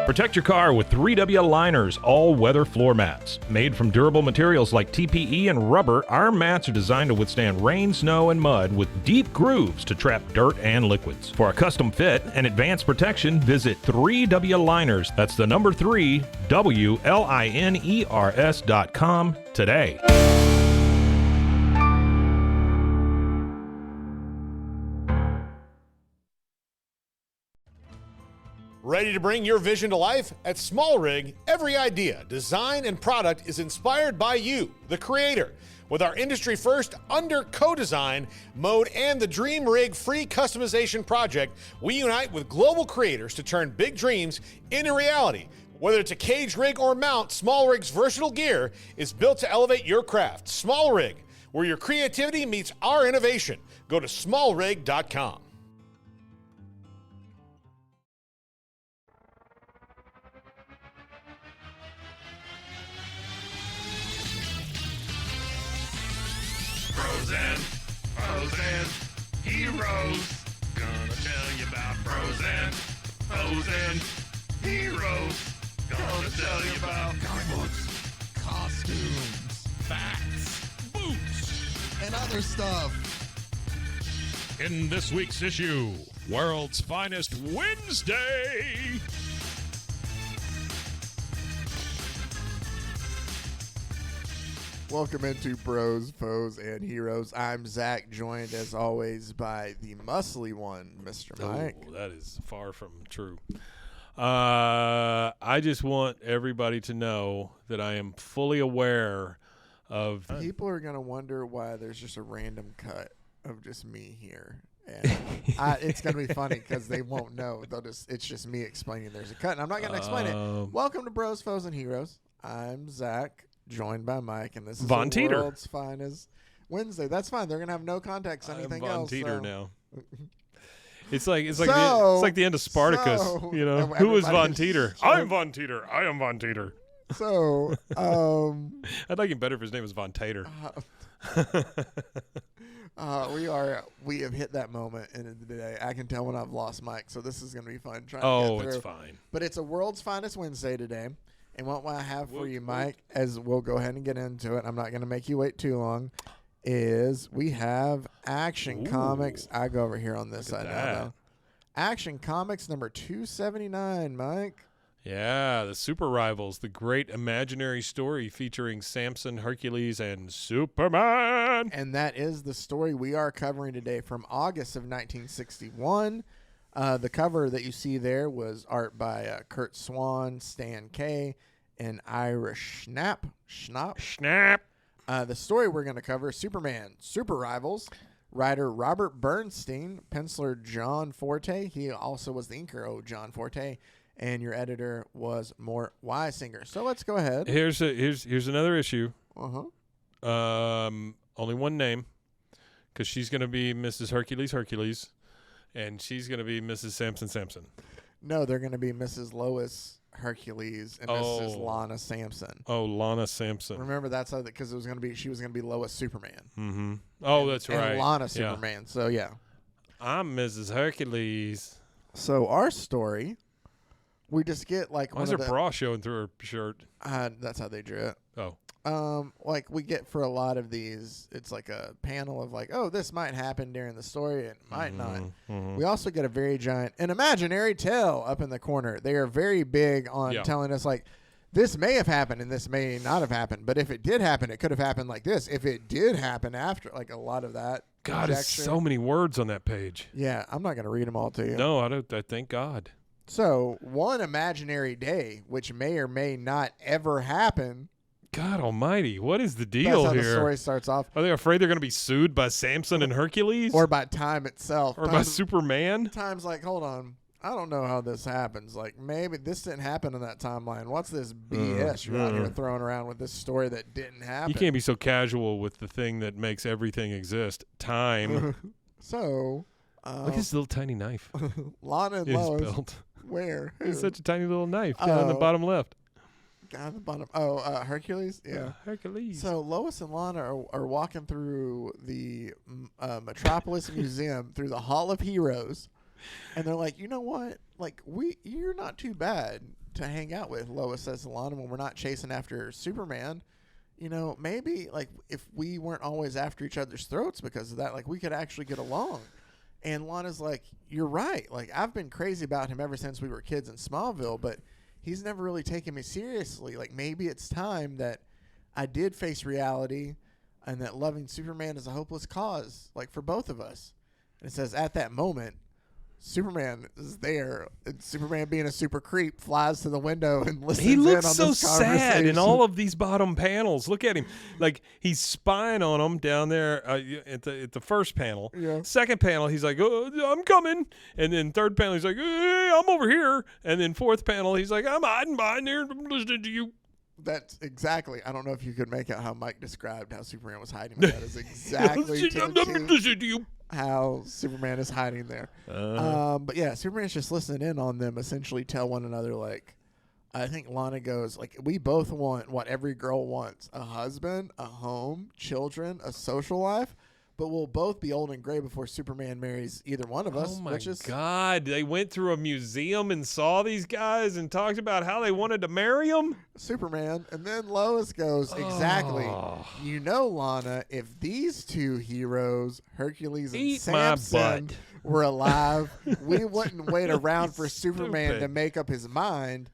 Protect your car with 3W Liners all-weather floor mats. Made from durable materials like TPE and rubber, our mats are designed to withstand rain, snow, and mud with deep grooves to trap dirt and liquids. For a custom fit and advanced protection, visit 3W Liners. That's the number 3, WLINERS.com today. Ready to bring your vision to life? At Small Rig, every idea, design, and product is inspired by you, the creator. With our industry-first under co-design mode and the Dream Rig free customization project, we unite with global creators to turn big dreams into reality. Whether it's a cage rig or mount, Small Rig's versatile gear is built to elevate your craft. Small Rig, where your creativity meets our innovation. Go to smallrig.com. Frozen heroes. Gonna tell you about frozen heroes. Gonna tell you about garments, costumes, facts, boots, and other stuff. In this week's issue, World's Finest Wednesday. Welcome into Bros, Foes, and Heroes. I'm Zach, joined as always by the muscly one, Mr. Mike. Oh, that is far from true. I just want everybody to know that I am fully aware of... People are going to wonder why there's just a random cut of just me here. And it's going to be funny because they won't know. It's just me explaining there's a cut, and I'm not going to explain it. Welcome to Bros, Foes, and Heroes. I'm Zach, joined by Mike, and this is Von the Teeter. World's Finest Wednesday. That's fine. They're going to have no context, anything Von else. Teeter So. now. It's like the end of Spartacus. You know, who is Von Teeter? I'm Von Teeter. I am Von Teeter. So, I'd like him better if his name was Von Tater. we have hit that moment in the day. I can tell when I've lost Mike, so this is going to be fun. Trying to get through. It's fine. But it's a World's Finest Wednesday today. And what I have for you, Mike, as we'll go ahead and get into it, I'm not going to make you wait too long, is we have Action Comics. I go over here on this side now, though. Action Comics number 279, Mike. Yeah, the Super Rivals, the great imaginary story featuring Samson, Hercules, and Superman. And that is the story we are covering today from August of 1961. The cover that you see there was art by Kurt Swan, Stan Kay, and Ira Schnapp. The story we're going to cover, Superman, Super Rivals. Writer Robert Bernstein, penciler John Forte. He also was the inker of John Forte. And your editor was Mort Weisinger. So let's go ahead. Here's another issue. Uh-huh. Only one name, because she's going to be Mrs. Hercules, and she's going to be Mrs. Samson. No, they're going to be Mrs. Lois Hercules and Mrs. Lana Samson. Oh, Lana Samson. Remember that's how because she was going to be Lois Superman. Mm-hmm. Oh, that's right. And Lana Superman. So yeah. I'm Mrs. Hercules. So our story, we just get like why is her bra showing through her shirt? That's how they drew it. Oh. Like we get for a lot of these, it's like a panel of like, oh, this might happen during the story, it might not. Mm-hmm. We also get a very giant, an imaginary tale up in the corner. They are very big on telling us like, this may have happened and this may not have happened, but if it did happen, it could have happened like this. If it did happen after, like a lot of that. God, it's so many words on that page. Yeah, I'm not going to read them all to you. No, I don't. I thank God. So one imaginary day, which may or may not ever happen. God almighty, what is the deal That's how here? The story starts off. Are they afraid they're going to be sued by Samson and Hercules? Or by time itself. Or by Superman? Time's like, hold on. I don't know how this happens. Like, maybe this didn't happen in that timeline. What's this BS you're out here throwing around with this story that didn't happen? You can't be so casual with the thing that makes everything exist. Time. So. Look at this little tiny knife. Lana and Lois. Built. Where? It's such a tiny little knife down on the bottom left. Down the bottom. Oh, Hercules? Yeah. Hercules. So Lois and Lana are walking through the Metropolis Museum through the Hall of Heroes. And they're like, you know what? Like, you're not too bad to hang out with. Lois says to Lana, when we're not chasing after Superman, you know, maybe like if we weren't always after each other's throats because of that, like we could actually get along. And Lana's like, you're right. Like I've been crazy about him ever since we were kids in Smallville, but he's never really taken me seriously. Like maybe it's time that I did face reality and that loving Superman is a hopeless cause, like for both of us. And it says at that moment, Superman is there, and Superman, being a super creep, flies to the window and listens He in looks on so this sad in conversation. all of these bottom panels. Look at him, like he's spying on them down there at the first panel. Yeah. Second panel, he's like, oh, "I'm coming," and then third panel, he's like, hey, "I'm over here," and then fourth panel, he's like, "I'm hiding behind there, I'm listening to you." That's exactly. I don't know if you could make out how Mike described how Superman was hiding, but that is exactly I'm to listening to you. how Superman is hiding there. But yeah, Superman's just listening in on them essentially tell one another, like, I think Lana goes, like, we both want what every girl wants: a husband, a home, children, a social life. But we'll both be old and gray before Superman marries either one of us. Oh my which is, God! They went through a museum and saw these guys and talked about how they wanted to marry them. Superman. And then Lois goes, exactly. Oh. You know, Lana, if these two heroes, Hercules and Eat my Samson, butt. were alive, we wouldn't wait around for Superman Stupid. to make up his mind.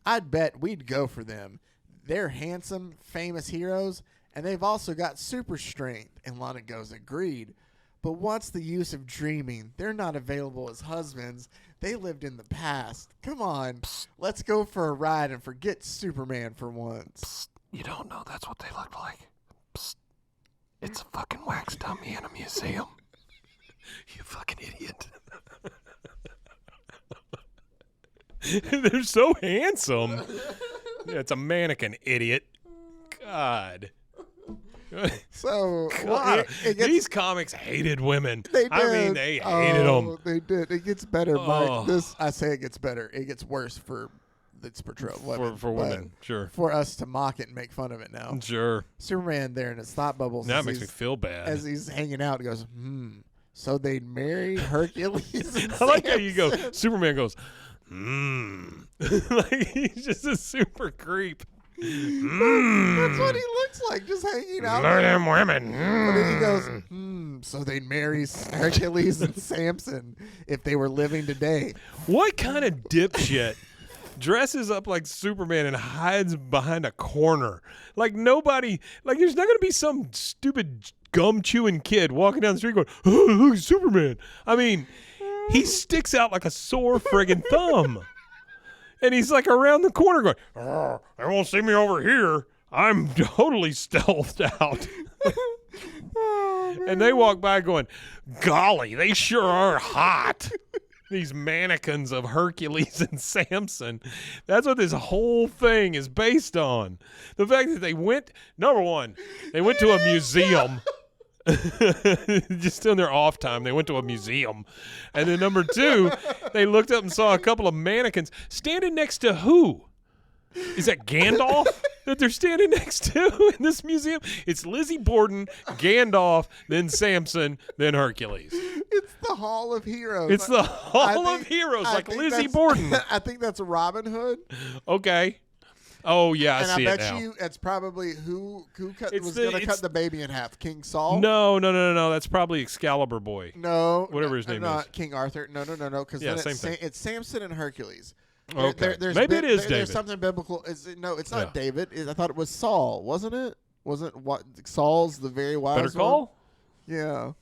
I'd bet we'd go for them. They're handsome, famous heroes, and they've also got super strength. And Lana goes, agreed. But what's the use of dreaming? They're not available as husbands. They lived in the past. Come on, let's go for a ride and forget Superman for once. You don't know that's what they look like. Psst. It's a fucking wax dummy in a museum. You fucking idiot. They're so handsome. Yeah, it's a mannequin, idiot. God. So God, it gets, these comics hated women. they did. I mean, they hated them. They did. It gets better, Oh. Mike. I say it gets better. It gets worse for its portrayal of women. For but women, sure. For us to mock it and make fun of it now. Sure. Superman there in his thought bubbles. That as makes me he's- feel bad. As he's hanging out, he goes, so they'd marry Hercules and I like how you go, Samson. Superman goes, like he's just a super creep. That's what he looks like, just hanging out. Look at there. them women. But then he goes, so they'd marry Hercules and Samson if they were living today. What kind of dipshit dresses up like Superman and hides behind a corner? Like nobody, like there's not going to be some stupid gum chewing kid walking down the street going, oh, look, Superman. I mean, he sticks out like a sore friggin' thumb. And he's like around the corner going, oh, they won't see me over here. I'm totally stealthed out. And they walk by going, golly, they sure are hot. These mannequins of Hercules and Samson. That's what this whole thing is based on. The fact that they went, number one, they went to a museum. Just in their off time, they went to a museum. And then number two, they looked up and saw a couple of mannequins standing next to who? Is that Gandalf that they're standing next to in this museum? It's Lizzie Borden, Gandalf, then Samson, then Hercules. It's the Hall of Heroes. It's the I Hall think- of Heroes, I like think Lizzie that's- Borden. I think that's Robin Hood. Okay. Oh, yeah, I And see I it bet now. you it's probably who It's was the- going to it's- cut the baby in half. King Saul? No. That's probably Excalibur Boy. No. Whatever his name not is. King Arthur. No. Because Yeah, then same it's, thing. it's Samson and Hercules. Okay. There's Maybe it is There's David. something biblical. No, it's not Yeah. David. I thought it was Saul, wasn't it? Wasn't what Saul's the very wise Better one? call? Yeah.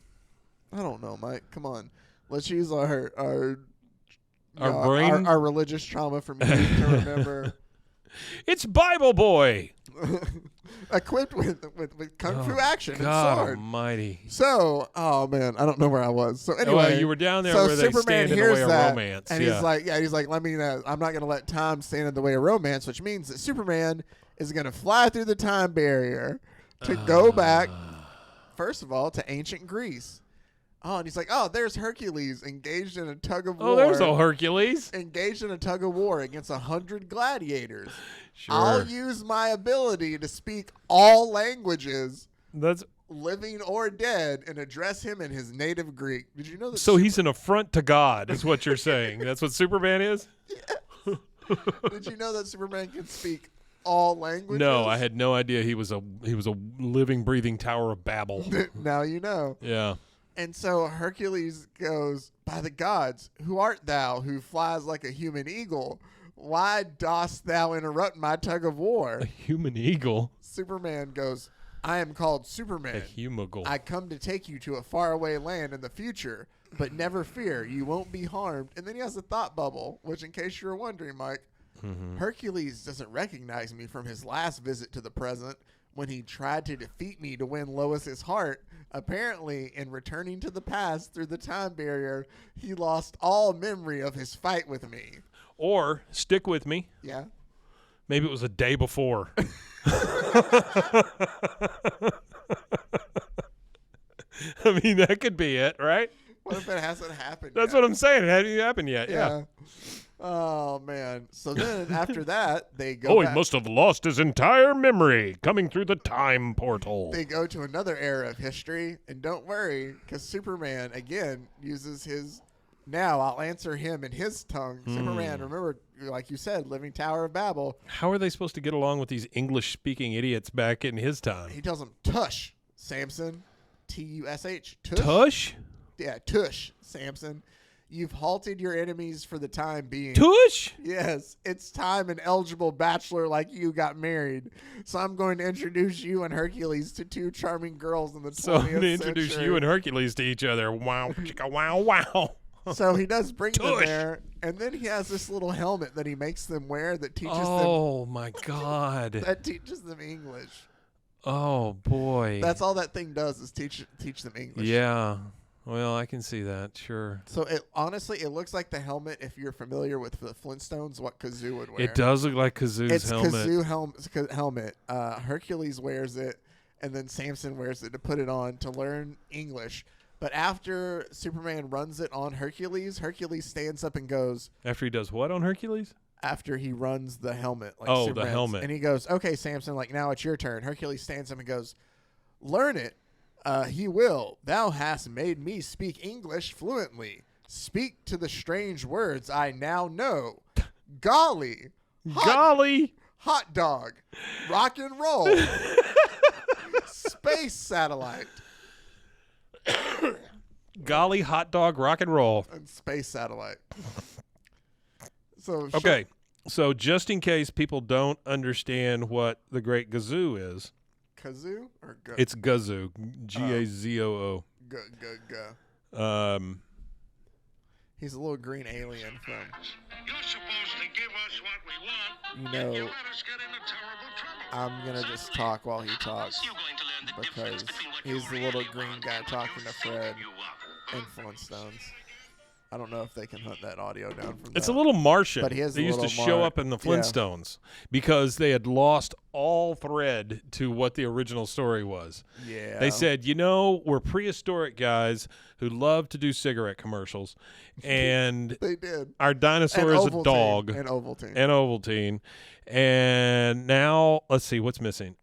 I don't know, Mike. Come on. Let's use our brain? our religious trauma from youth to remember. It's Bible Boy. Equipped with kung fu action and God sword. almighty. So, oh man, I don't know where I was. So anyway, you were down there so where they Superman stand in the hears way of that, romance, and yeah. he's like, let me. I'm not going to let time stand in the way of romance, which means that Superman is going to fly through the time barrier to go back, first of all, to ancient Greece. Oh, and he's like, oh, there's Hercules engaged in a tug of war. Oh, there's old Hercules. Engaged in a tug of war against 100 gladiators. Sure. I'll use my ability to speak all languages, That's living or dead, and address him in his native Greek. Did you know that? so he's an affront to God, is what you're saying. That's what Superman is? Did you know that Superman can speak all languages? No, I had no idea he was a living, breathing Tower of Babel. Now you know. Yeah. And so Hercules goes, by the gods, who art thou who flies like a human eagle? Why dost thou interrupt my tug of war? A human eagle. Superman goes, I am called A Superman. humigal. I come to take you to a faraway land in the future, but never fear, you won't be harmed. And then he has a thought bubble, which in case you were wondering, Mike, Hercules doesn't recognize me from his last visit to the present when he tried to defeat me to win Lois's heart. Apparently, in returning to the past through the time barrier, he lost all memory of his fight with me. Or, stick with me, Yeah. maybe it was a day before. I mean, that could be it, right? What if it hasn't happened That's yet? what I'm saying. It hadn't even happened yet. Yeah. Oh, man. So then after that, they go Oh, back. he must have lost his entire memory coming through the time portal. They go to another era of history, and don't worry, because Superman, again, uses his... Now, I'll answer him in his tongue. Superman, remember, like you said, living Tower of Babel. How are they supposed to get along with these English-speaking idiots back in his time? He tells him, tush, Samson. T-U-S-H. Tush? Tush? Yeah, tush, Samson. You've halted your enemies for the time being. Tush? Yes, it's time an eligible bachelor like you got married. So I'm going to introduce you and Hercules to two charming girls in the 20th So I'm going to introduce century. you and Hercules to each other. Wow, chicka, wow, wow. So he does bring them Tush. there, and then he has this little helmet that he makes them wear that teaches Oh, my God. them English. Oh, boy. That's all that thing does is teach them English. Yeah. Well, I can see that, sure. So honestly, it looks like the helmet. If you're familiar with the Flintstones, what Kazoo would wear. It does look like Kazoo's It's helmet. Kazoo helmet. Hercules wears it, and then Samson wears it to put it on to learn English. But after Superman runs it on Hercules, Hercules stands up and goes, After he does what on Hercules? after he runs the helmet. Like Oh, the Superman's, helmet. And he goes, okay, Samson, like now it's your turn. Hercules stands up and goes, learn it. He will. Thou hast made me speak English fluently. Speak to the strange words I now know. Golly. Golly. Hot dog. Rock and roll. Space satellite. Golly, hot dog, rock and roll. And space satellite. So Okay. So just in case people don't understand what the Great Gazoo is, Kazoo or go? it's Gazoo. Gazoo. Go, go, go. He's a little green alien from, You're supposed to give us what we want. you Yet you know, let us get into terrible trouble. I'm going to just talk while he talks You're going to learn the difference because between what he's you the little really green want guy and what talking you to think Fred you want. and Flintstones. I don't know if they can hunt that audio down from It's that. a little Martian. But he is they a used to little show Mart. up in the Yeah. Flintstones because they had lost all thread to what the original story was. Yeah. They said, we're prehistoric guys who love to do cigarette commercials, and They did. our dinosaur And is a Ovaltine. dog. And Ovaltine. And Ovaltine. And now, let's see, what's missing?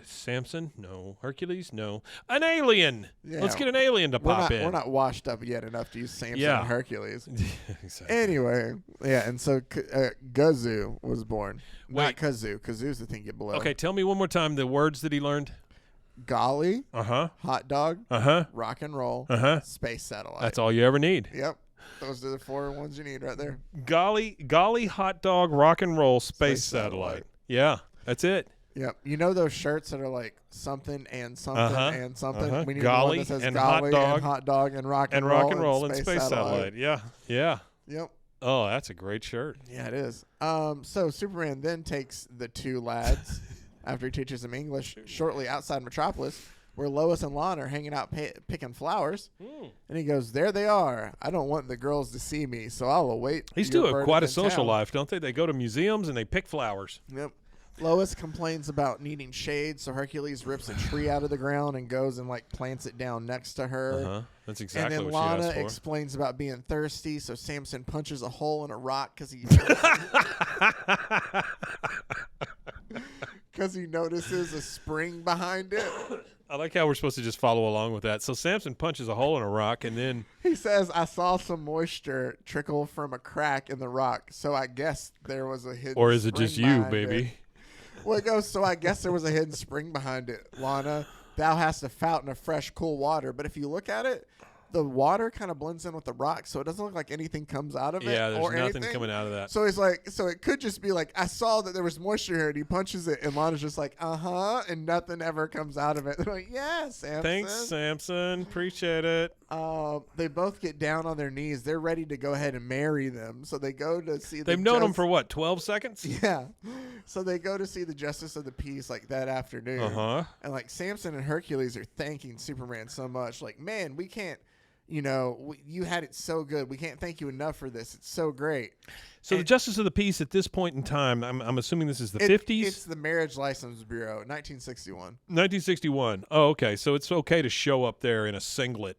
Samson? No. Hercules? No. An alien. Yeah. Let's get an alien to pop in. We're not washed up yet enough to use Samson Yeah. and Hercules. Exactly. Anyway, yeah, and so Gazoo was born. Not Wait. Kazoo. Kazoo's the thing you blow. Okay, tell me one more time the words that he learned. Golly, Uh-huh. hot dog, Uh-huh. rock and roll, Uh-huh. space satellite. That's all you ever need. Yep. Those are the 4 ones you need right there. Golly, hot dog, rock and roll, space Space satellite. satellite. Yeah, that's it. Yep. You know those shirts that are like something and something Uh-huh. and something? Uh-huh. We need Golly one that says and golly hot and hot dog and rock And rock and roll and space satellite. Yeah, yeah. Yep. Oh, that's a great shirt. Yeah, it is. So Superman then takes the 2 lads after he teaches them English shortly outside Metropolis, where Lois and Lana are hanging out picking flowers. And he goes, there they are. I don't want the girls to see me, so I'll await. These your two have quite a verdict in social town." life, don't they? They go to museums and they pick flowers. Yep. Lois complains about needing shade, so Hercules rips a tree out of the ground and goes and like plants it down next to her. Uh-huh. That's exactly And then what she Lana asked for. explains about being thirsty, so Samson punches a hole in a rock because he notices a spring behind it. I like how we're supposed to just follow along with that. So Samson punches a hole in a rock, and then He says, I saw some moisture trickle from a crack in the rock, so I guess there was a hidden or is it spring just you, behind baby? it." Well, it goes, so I guess there was a hidden spring behind it. Lana, thou hast a fountain of fresh, cool water. But if you look at it, the water kind of blends in with the rock, so it doesn't look like anything comes out of it. Yeah, there's or nothing anything. coming out of that. So he's like, so it could just be like, I saw that there was moisture here, and he punches it, and Lana's just like, and nothing ever comes out of it. They're like, yeah, Samson. Thanks, Samson. Appreciate it. They both get down on their knees. They're ready to go ahead and marry them. So they go to see. They've known him for what, 12 seconds? Yeah. So they go to see the Justice of the Peace like that afternoon. And like Samson and Hercules are thanking Superman so much. Like, man, we can't. You had it so good. We can't thank you enough for this. It's so great. So the Justice of the Peace at this point in time, I'm assuming this is the 50s? It's the Marriage License Bureau, 1961. 1961. Oh, okay. So it's okay to show up there in a singlet.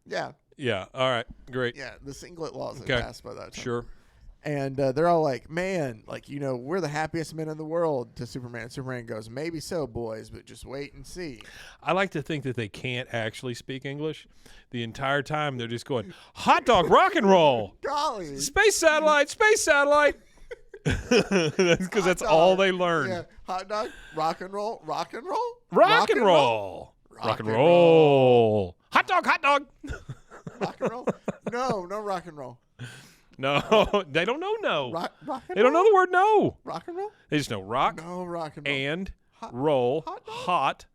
Yeah. Yeah. All right. Great. Yeah. The singlet laws had Okay. passed by that time. Sure. And they're all like, man, like, we're the happiest men in the world to Superman. Superman goes, maybe so, boys, but just wait and see. I like to think that they can't actually speak English. The entire time they're just going, hot dog, rock and roll. Golly. Space satellite, space satellite. Because that's all they learned. Yeah. Hot dog, rock and roll, rock and roll. Rock and roll. Rock and roll. Hot dog, hot dog. Rock and roll? No rock and roll. No, they don't know no. Rock and They don't know the word no. rock and roll? They just know rock No rock and roll. and Hot- roll, hot dog? hot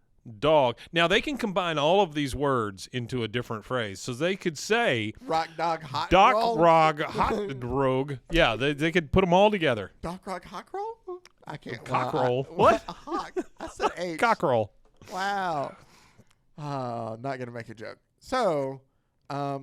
dog. Now, they can combine all of these words into a different phrase. So they could say Rock dog, hot Doc roll. Rog, hot rogue. Yeah, they could put them all together. Doc rock, hot roll? I can't. Cock well, roll. I, What? Hawk. I said H. Cockerel. Wow. Not going to make a joke. So,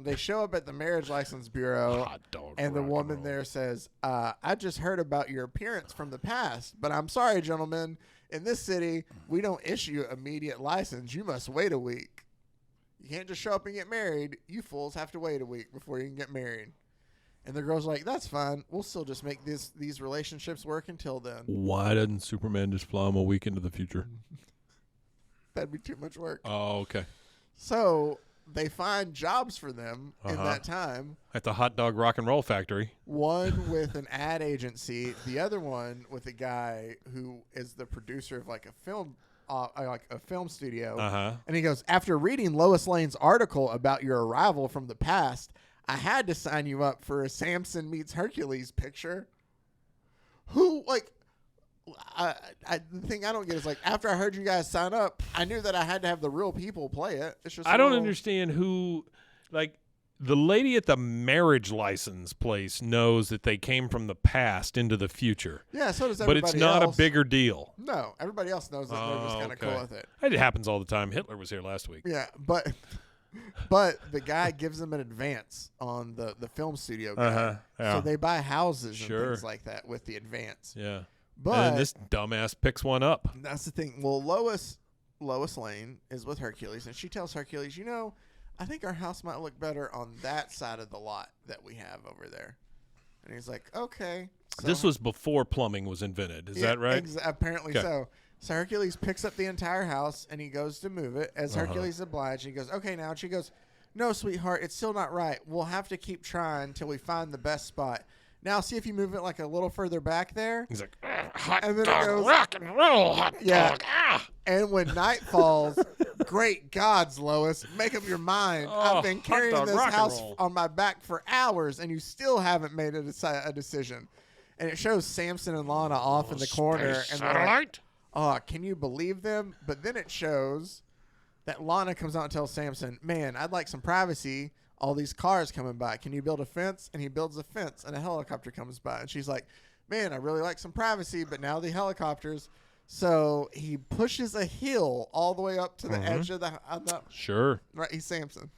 they show up at the Marriage License Bureau, Hot dog. and the rock woman roll. there says, I just heard about your appearance from the past, but I'm sorry, gentlemen. In this city, we don't issue immediate license. You must wait a week. You can't just show up and get married. You fools have to wait a week before you can get married. And the girl's like, that's fine. We'll still just make these relationships work until then. Why doesn't Superman just fly him a week into the future? That'd be too much work. Oh, okay. So they find jobs for them in that time. At the hot dog rock and roll factory. One with an ad agency, the other one with a guy who is the producer of like a film studio. And he goes, after reading Lois Lane's article about your arrival from the past, I had to sign you up for a Samson meets Hercules picture. Who, like, the thing I don't get is, like, after I heard you guys sign up, I knew that I had to have the real people play it. It's just I don't understand who, like, the lady at the marriage license place knows that they came from the past into the future. Yeah, so does but everybody it's not else. a bigger deal. No, everybody else knows that. They're just kind of cool with it. It happens all the time. Hitler was here last week. Yeah, but the guy gives them an advance on the film studio guy. Yeah. So they buy houses Sure. and things like that with the advance. Yeah. But and this dumbass picks one up. that's the thing. Well, Lois Lane is with Hercules, and she tells Hercules, I think our house might look better on that side of the lot that we have over there. And he's like, okay. So, This was before plumbing was invented. Is that right? Apparently Okay. so. So Hercules picks up the entire house, and he goes to move it. As Hercules obliged, he goes, okay, now. And she goes, no, sweetheart, it's still not right. We'll have to keep trying until we find the best spot. Now, see if you move it like a little further back there. He's like, Hot And then it dog, goes- rock and roll, hot Yeah. dog. Ah! And when night falls, great gods, Lois, make up your mind. I've been hot carrying dog, this rock and house roll. on my back for hours, and you still haven't made a decision. And it shows Samson and Lana off in the corner. Space And they're like, satellite? oh, can you believe them? But then it shows that Lana comes out and tells Samson, man, I'd like some privacy. All these cars coming by. Can you build a fence? And he builds a fence, and a helicopter comes by. And she's like, man, I really like some privacy, but now the helicopters. So he pushes a hill all the way up to the edge of the sure. right. He's Samson.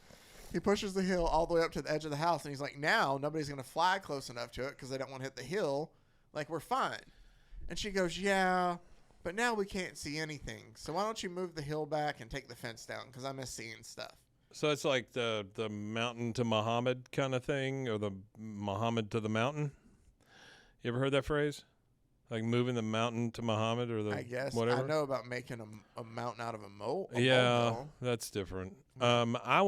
He pushes the hill all the way up to the edge of the house, and he's like, now nobody's going to fly close enough to it because they don't want to hit the hill. Like, we're fine. And she goes, yeah, but now we can't see anything. So why don't you move the hill back and take the fence down because I miss seeing stuff. So it's like the mountain to Muhammad kind of thing, or the Muhammad to the mountain. You ever heard that phrase? Like moving the mountain to Muhammad or the I guess whatever. I know about making a mountain out of a mole. That's different. I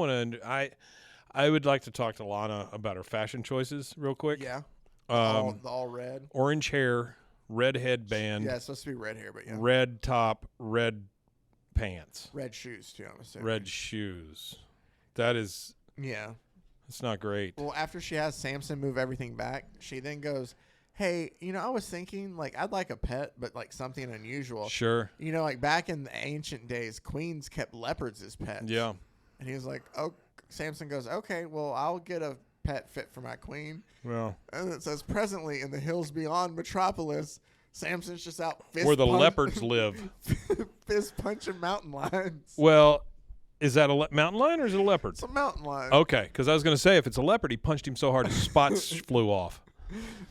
would like to talk to Lana about her fashion choices real quick. Yeah. Um, all red. Orange hair, red headband. Yeah, it's supposed to be red hair, but yeah. Red top, red pants. Red shoes too, I'm assuming. Red shoes. That is. Yeah. It's not great. Well, after she has Samson move everything back, she then goes, hey, I was thinking, like, I'd like a pet, but, like, something unusual. Sure. Like, back in the ancient days, queens kept leopards as pets. Yeah. And he was like, oh, Samson goes, okay, well, I'll get a pet fit for my queen. Well. And it says, presently in the hills beyond Metropolis, Samson's just out where the leopards live. Fist punching mountain lions. Well, is that a mountain lion or is it a leopard? It's a mountain lion. Okay, because I was going to say, if it's a leopard, he punched him so hard his spots flew off.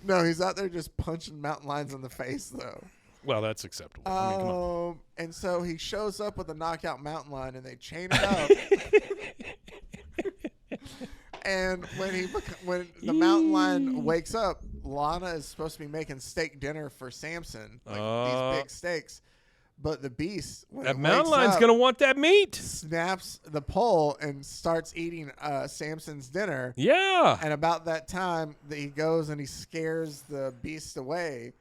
No, he's out there just punching mountain lions in the face, though. Well, that's acceptable. I mean, come on. And so he shows up with a knockout mountain lion, and they chain it up. And when the mountain lion wakes up, Lana is supposed to be making steak dinner for Samson, like these big steaks. But the beast, when That it mountain wakes lion's up, going to want that meat. snaps the pole and starts eating Samson's dinner. Yeah. And about that time, he goes and he scares the beast away.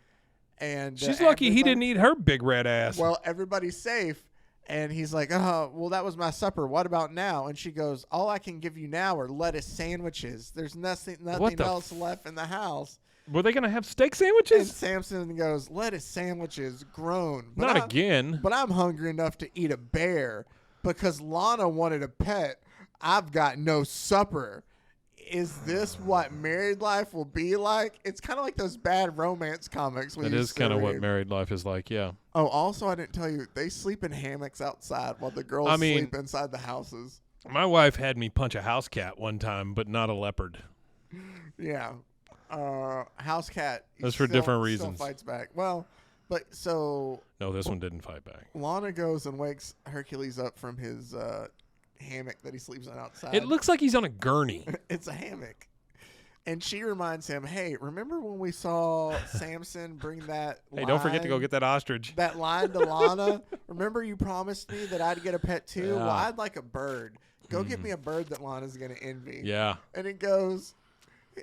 And She's lucky he didn't eat her big red ass. Well, everybody's safe. And he's like, oh, well, that was my supper. What about now? And she goes, all I can give you now are lettuce sandwiches. There's nothing else left in the house. Were they going to have steak And sandwiches? Samson goes, lettuce sandwiches, groan. Not again. But I'm hungry enough to eat a bear because Lana wanted a pet. I've got no supper. Is this what married life will be like? It's kind of like those bad romance comics. It is kind of what married life is like, yeah. Oh, also, I didn't tell you, they sleep in hammocks outside while the girls sleep inside the houses. My wife had me punch a house cat one time, but not a leopard. Yeah. House cat. That's for different reasons. Still fights back. Well, but so. No, this one didn't fight back. Lana goes and wakes Hercules up from his hammock that he sleeps on outside. It looks like he's on a gurney. It's a hammock. And she reminds him, hey, remember when we saw Samson bring that Hey, don't forget to go get that ostrich. That line to Lana? Remember you promised me that I'd get a pet too? Yeah. Well, I'd like a bird. Go get me a bird that Lana's going to envy. Yeah. And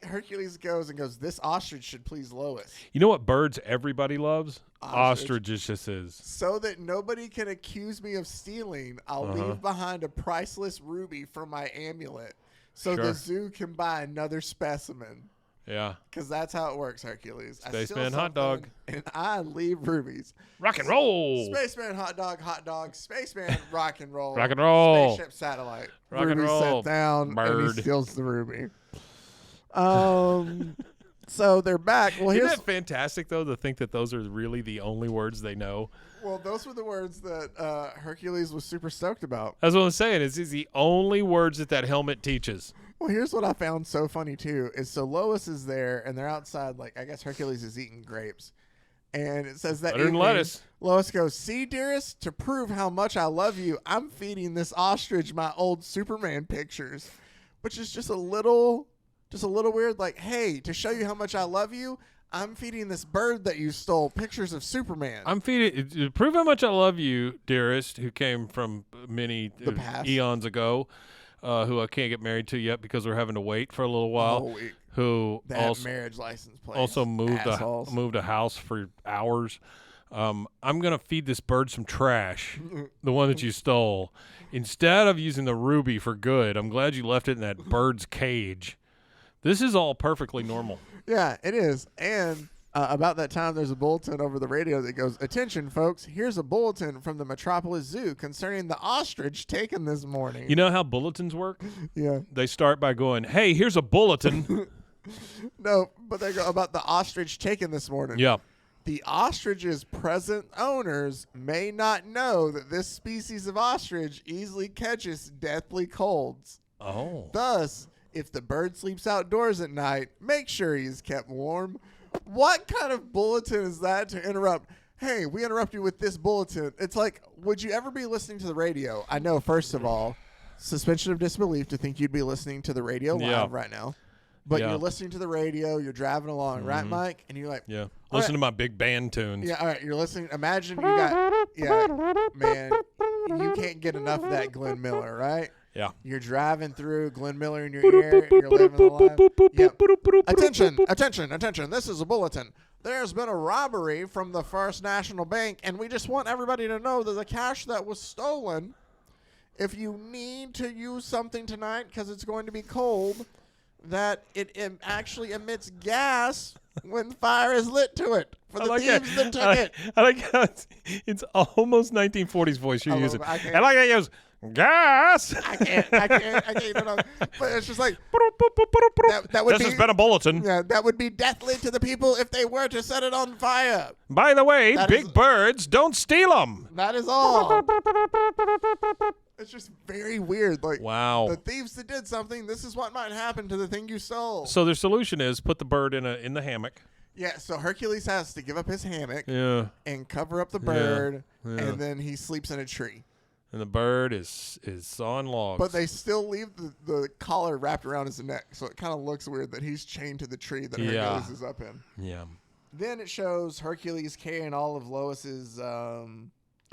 Hercules goes and goes, this ostrich should please Lois. You know what birds everybody loves? Ostrich. Ostriches. So that nobody can accuse me of stealing, I'll leave behind a priceless ruby for my amulet. So the zoo can buy another specimen. Yeah. Because that's how it works, Hercules. Spaceman hot dog. And I leave rubies. Rock and roll. Spaceman hot dog. Spaceman rock and roll. Rock and roll. Spaceship satellite. Rock and ruby roll. set down, and Bird. he steals the ruby. So they're back. Well, Isn't here's that fantastic, though, to think that those are really the only words they know? well, those were the words that Hercules was super stoked about. That's what I'm saying. It's the only words that helmet teaches. Well, here's what I found so funny, too, is so Lois is there, and they're outside, like, I guess Hercules is eating grapes. And it says that Better than evening, lettuce. Lois goes, see, dearest, to prove how much I love you, I'm feeding this ostrich my old Superman pictures, which is just a little weird. Like, hey, to show you how much I love you, I'm feeding this bird that you stole pictures of Superman. I'm feeding to prove how much I love you, dearest, who came from many past. eons ago, who I can't get married to yet because we're having to wait for a little while. whole week. Who That also marriage license plate. also moved Assholes. a house for hours. I'm gonna feed this bird some trash, the one that you stole, instead of using the ruby for good. I'm glad you left it in that bird's cage. This is all perfectly normal. Yeah, it is. And about that time, there's a bulletin over the radio that goes, attention, folks, here's a bulletin from the Metropolis Zoo concerning the ostrich taken this morning. You know how bulletins work? Yeah. They start by going, hey, here's a bulletin. No, but they go about the ostrich taken this morning. Yeah. The ostrich's present owners may not know that this species of ostrich easily catches deathly colds. Oh. Thus, if the bird sleeps outdoors at night, make sure he is kept warm. What kind of bulletin is that to interrupt? Hey, we interrupt you with this bulletin. It's like, would you ever be listening to the radio? I know, first of all, suspension of disbelief to think you'd be listening to the radio live right now. but Yeah. you're listening to the radio, you're driving along, right, Mike? And you're like, Yeah. All Listen to my big band tunes. yeah, all right, you're listening. Imagine you got, man, you can't get enough of that Glenn Miller, right? Yeah. You're driving through Glenn Miller in your ear, you're living the life. Yep. Attention, this is a bulletin. There's been a robbery from the First National Bank, and we just want everybody to know that the cash that was stolen, if you need to use something tonight because it's going to be cold, that it actually emits gas when fire is lit to it for the thieves that took it. I like how it's almost 1940s voice you're using. I can't. I like how you use gas. I can't. But it's just like that would This be. has been a bulletin. Yeah, that would be deathly to the people if they were to set it on fire. By the way, That big is- birds don't steal them. That is all. It's just very weird. Like, Wow. the thieves that did something, this is what might happen to the thing you stole. So their solution is put the bird in the hammock. Yeah, so Hercules has to give up his hammock Yeah. and cover up the bird, Yeah. and then he sleeps in a tree. And the bird is sawing logs. But they still leave the collar wrapped around his neck, so it kind of looks weird that he's chained to the tree that Hercules is up in. Yeah. Then it shows Hercules carrying all of Lois's, I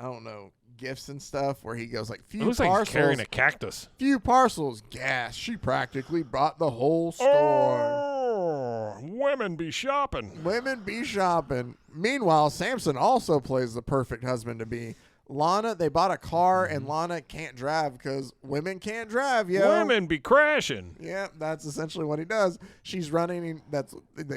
don't know, gifts and stuff, where he goes like, It looks like he's carrying a cactus. few parcels, gas. She practically brought the whole store. Oh, women be shopping. Women be shopping. Meanwhile, Samson also plays the perfect husband to be. Lana, they bought a car, and Lana can't drive because women can't drive, yo. Women be crashing. Yeah, that's essentially what he does. She's running.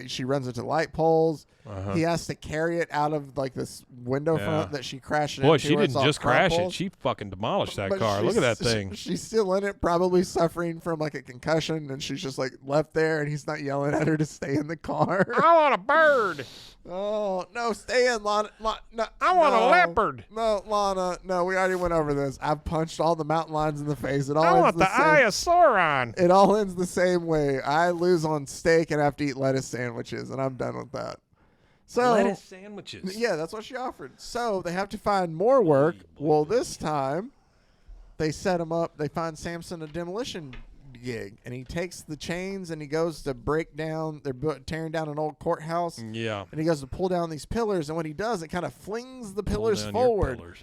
She runs into light poles. He has to carry it out of like this window front that she crashed Boy, into. she where it's didn't all just crash it. crumpled. She fucking demolished that But car. Look at that thing. She's still in it, probably suffering from like a concussion, and she's just like left there, and he's not yelling at her to stay in the car. I want a bird. Oh no, stay in, Lana. No, I want a no. leopard. No, Lana. No, we already went over this. I've punched all the mountain lions in the face. It all I ends want the same. eye of Sauron. It all ends the same way. I lose on steak and have to eat lettuce sandwiches, and I'm done with that. So Lettuce sandwiches. yeah, that's what she offered. So they have to find more work. Well, this time they set him up. They find Samson a demolition gig, and he takes the chains and he goes to break down. They're tearing down an old courthouse, Yeah. and he goes to pull down these pillars. And when he does, it kind of flings the pillars Pull down your forward pillars.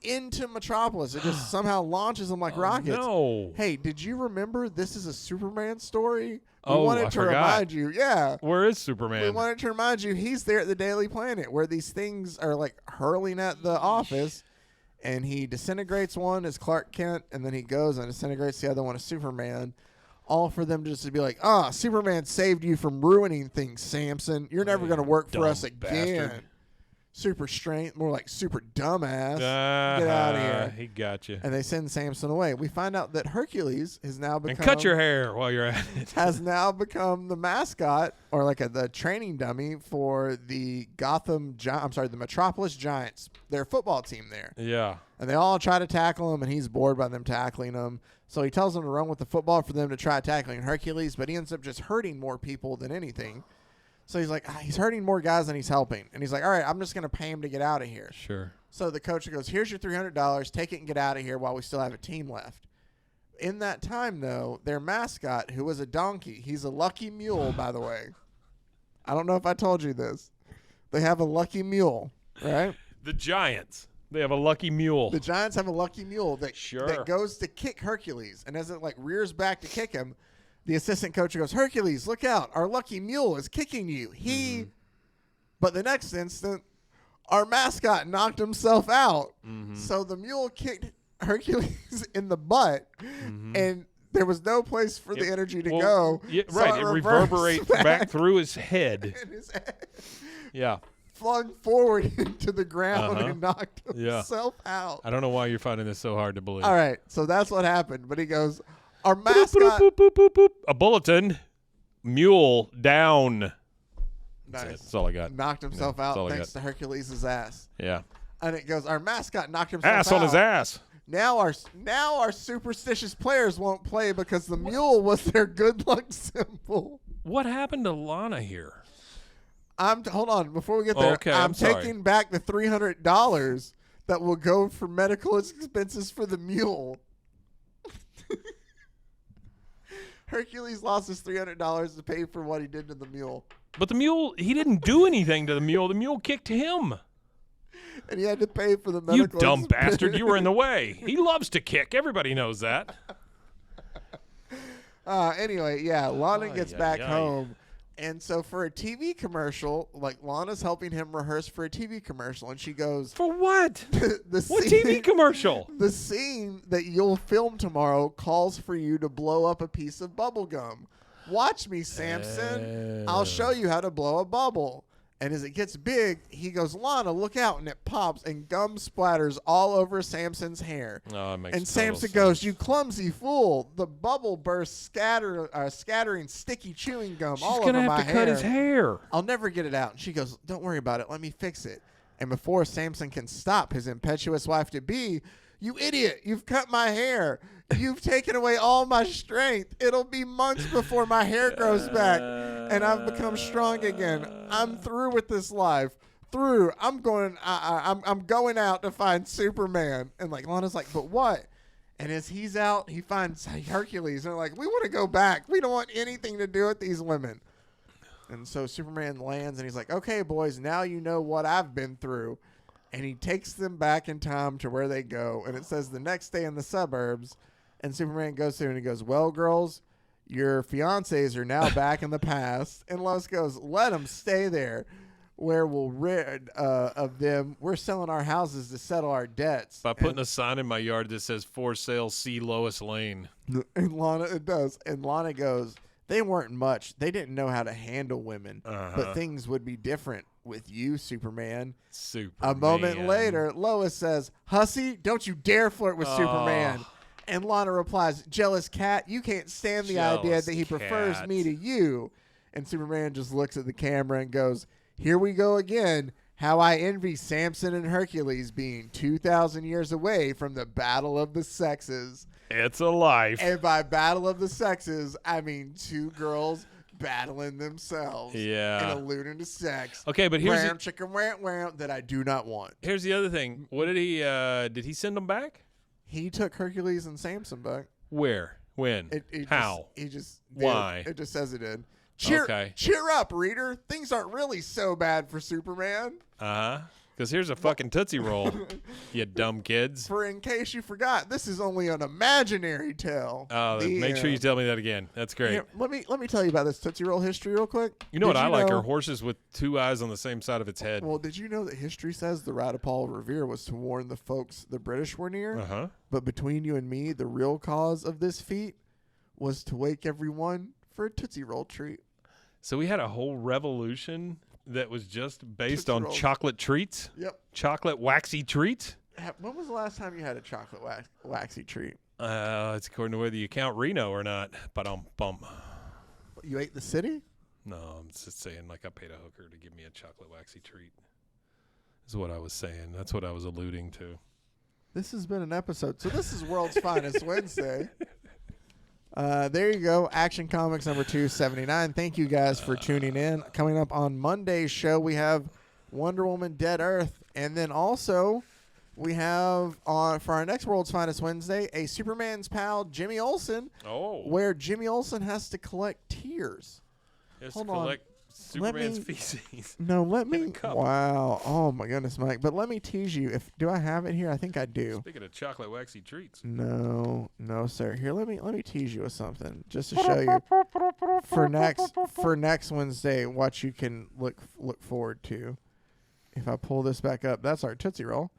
into Metropolis. It just somehow launches them like rockets. No. Hey, did you remember this is a Superman story? We Oh, wanted I to forgot. remind you. Yeah. Where is We Superman? wanted to remind you he's there at the Daily Planet where these things are like hurling at the office, and he disintegrates one as Clark Kent, and then he goes and disintegrates the other one as Superman. All for them just to be like, Superman saved you from ruining things, Samson. You're never going to work for us dumb again. bastard. Super strength, more like super dumbass. Uh-huh. Get out of here. He got you. And they send Samson away. We find out that Hercules has now become And cut your hair while you're at it. has now become the mascot or like the training dummy for the the Metropolis Giants, their football team there. Yeah. And they all try to tackle him, and he's bored by them tackling him. So he tells them to run with the football for them to try tackling Hercules, but he ends up just hurting more people than anything. So he's like, he's hurting more guys than he's helping. And he's like, all right, I'm just going to pay him to get out of here. Sure. So the coach goes, here's your $300. Take it and get out of here while we still have a team left. In that time, though, their mascot, who was a donkey, he's a lucky mule, by the way. I don't know if I told you this. They have a lucky mule, right? The Giants. They have a lucky mule. The Giants have a lucky mule that Sure. goes to kick Hercules. And as it like rears back to kick him, the assistant coach goes, Hercules, look out. Our lucky mule is kicking you. But the next instant, our mascot knocked himself out. So the mule kicked Hercules in the butt, and there was no place for the energy to go. Yeah, So right. It reverberates back through his head. and his head Yeah. flung forward into the ground Uh-huh. and knocked Yeah. himself out. I don't know why you're finding this so hard to believe. All right, so that's what happened. But he goes, our Boop, boop, mascot. boop, boop, boop, boop. A bulletin. Mule down. That's it. Nice. That's all I got. Knocked himself that's all out I thanks got. to Hercules' ass. Yeah. And it goes, our mascot knocked himself out. Ass on his ass. Now our superstitious players won't play because the mule was their good luck symbol. What happened to Lana here? Hold on before we get there. Okay, I'm I'm sorry. taking back the $300 that will go for medical expenses for the mule. Hercules lost his $300 to pay for what he did to the mule. But the mule, he didn't do anything to the mule. The mule kicked him. And he had to pay for the medical You dumb expense. bastard. You were in the way. He loves to kick. Everybody knows that. Anyway, yeah, Lana gets back ay. home. And so for a TV commercial, like Lana's helping him rehearse for a TV commercial. And she goes, For what? the What scene- TV commercial? The scene that you'll film tomorrow calls for you to blow up a piece of bubble gum. Watch me, Samson. I'll show you how to blow a bubble. And as it gets big, he goes, Lana, look out. And it pops and gum splatters all over Samson's hair. Oh, it makes And total Samson sense. goes, you clumsy fool. The bubble bursts, scattering sticky chewing gum She's all going over to my have to hair. cut his hair. I'll never get it out. And she goes, don't worry about it. Let me fix it. And before Samson can stop his impetuous wife-to-be, you idiot, you've cut my hair. You've taken away all my strength. It'll be months before my hair grows back and I've become strong again. I'm through with this life. Through. I'm going out to find Superman. And like Lana's like, but what? And as he's out, he finds Hercules. And they're like, we want to go back. We don't want anything to do with these women. And so Superman lands and he's like, okay, boys, now you know what I've been through. And he takes them back in time to where they go. And it says the next day in the suburbs. And Superman goes through and he goes, well, girls, your fiancés are now back in the past. And Lois goes, let them stay there where we'll rid of them. We're selling our houses to settle our debts. By putting a sign in my yard that says for sale, see Lois Lane. And Lana, it does. And Lana goes, they weren't much. They didn't know how to handle women. But things would be different with you, Superman. Superman. A moment later, Lois says, hussy, don't you dare flirt with Superman. And Lana replies, jealous cat, you can't stand the idea Jealous that he prefers cat. me to you. And Superman just looks at the camera and goes, here we go again. How I envy Samson and Hercules being 2,000 years away from the battle of the sexes. It's a life. And by battle of the sexes, I mean two girls battling themselves. Yeah. And alluding to sex. Okay, but here's Wham, chicka, wham, wham, that I do not want. here's the other thing. What did he send them back? He took Hercules and Samson back. Where? When? How? He just did. Why? It just says it did. Okay. Cheer up, reader. Things aren't really so bad for Superman. Because here's a fucking Tootsie Roll, you dumb kids. For in case you forgot, this is only an imaginary tale. Make sure you tell me that again. That's great. Here, let me tell you about this Tootsie Roll history real quick. You know what Did I like know- are horses with two eyes on the same side of its head. Well, did you know that history says the ride of Paul Revere was to warn the folks the British were near? But between you and me, the real cause of this feat was to wake everyone for a Tootsie Roll treat. So we had a whole revolution that was just based Tootsie on Rolls. chocolate treats? Yep. Chocolate waxy treats? When was the last time you had a chocolate waxy treat? It's according to whether you count Reno or not. Bum. You ate the city? No, I'm just saying, like, I paid a hooker to give me a chocolate waxy treat. Is what I was saying. That's what I was alluding to. This has been an episode. So this is World's Finest Wednesday. There you go. Action Comics number 279. Thank you guys for tuning in. Coming up on Monday's show, we have Wonder Woman Dead Earth. And then also, we have for our next World's Finest Wednesday, a Superman's pal, Jimmy Olsen, where Jimmy Olsen has to collect tears. Hold on. Collect Superman's feces. No, let me. cup. Wow. Oh, my goodness, Mike. But let me tease you. Do I have it here? I think I do. Speaking of chocolate waxy treats. No, sir. Here, let me tease you with something just to show you for next Wednesday what you can look forward to. If I pull this back up, that's our Tootsie Roll.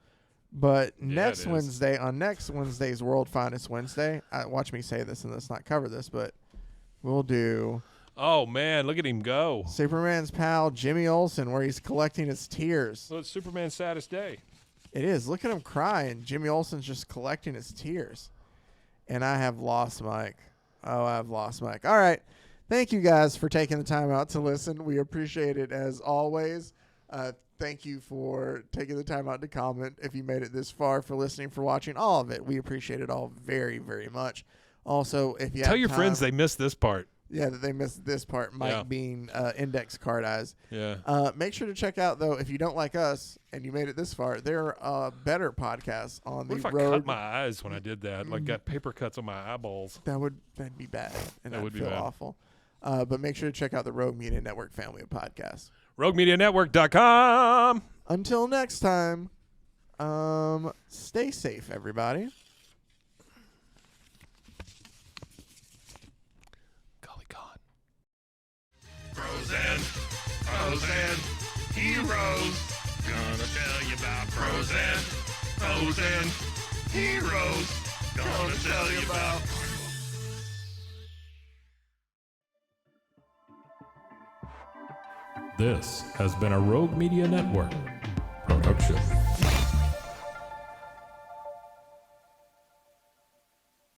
But next Wednesday, on next Wednesday's World Finest Wednesday, watch me say this and let's not cover this, but we'll do. Oh, man, look at him go. Superman's pal, Jimmy Olsen, where he's collecting his tears. So it's Superman's saddest day. It is. Look at him crying. Jimmy Olsen's just collecting his tears. And I have lost Mike. Oh, I've lost Mike. All right. Thank you guys for taking the time out to listen. We appreciate it as always. Thank you for taking the time out to comment. If you made it this far, for listening, for watching, all of it. We appreciate it all very, very much. Also, if you Tell have your time, friends they missed this part. Yeah, that they missed this part, Mike Yeah. being index card eyes. Yeah. Make sure to check out, though, if you don't like us and you made it this far, there are better podcasts on What if the I road. cut my eyes when I did that? Like got paper cuts on my eyeballs. That'd be bad, and That I'd would be feel bad. awful. But make sure to check out the Rogue Media Network family of podcasts. RogueMediaNetwork.com. Until next time, stay safe, everybody. Golly God. Pros and heroes. Gonna tell you about pros and heroes. Gonna tell you about. This has been a Rogue Media Network production.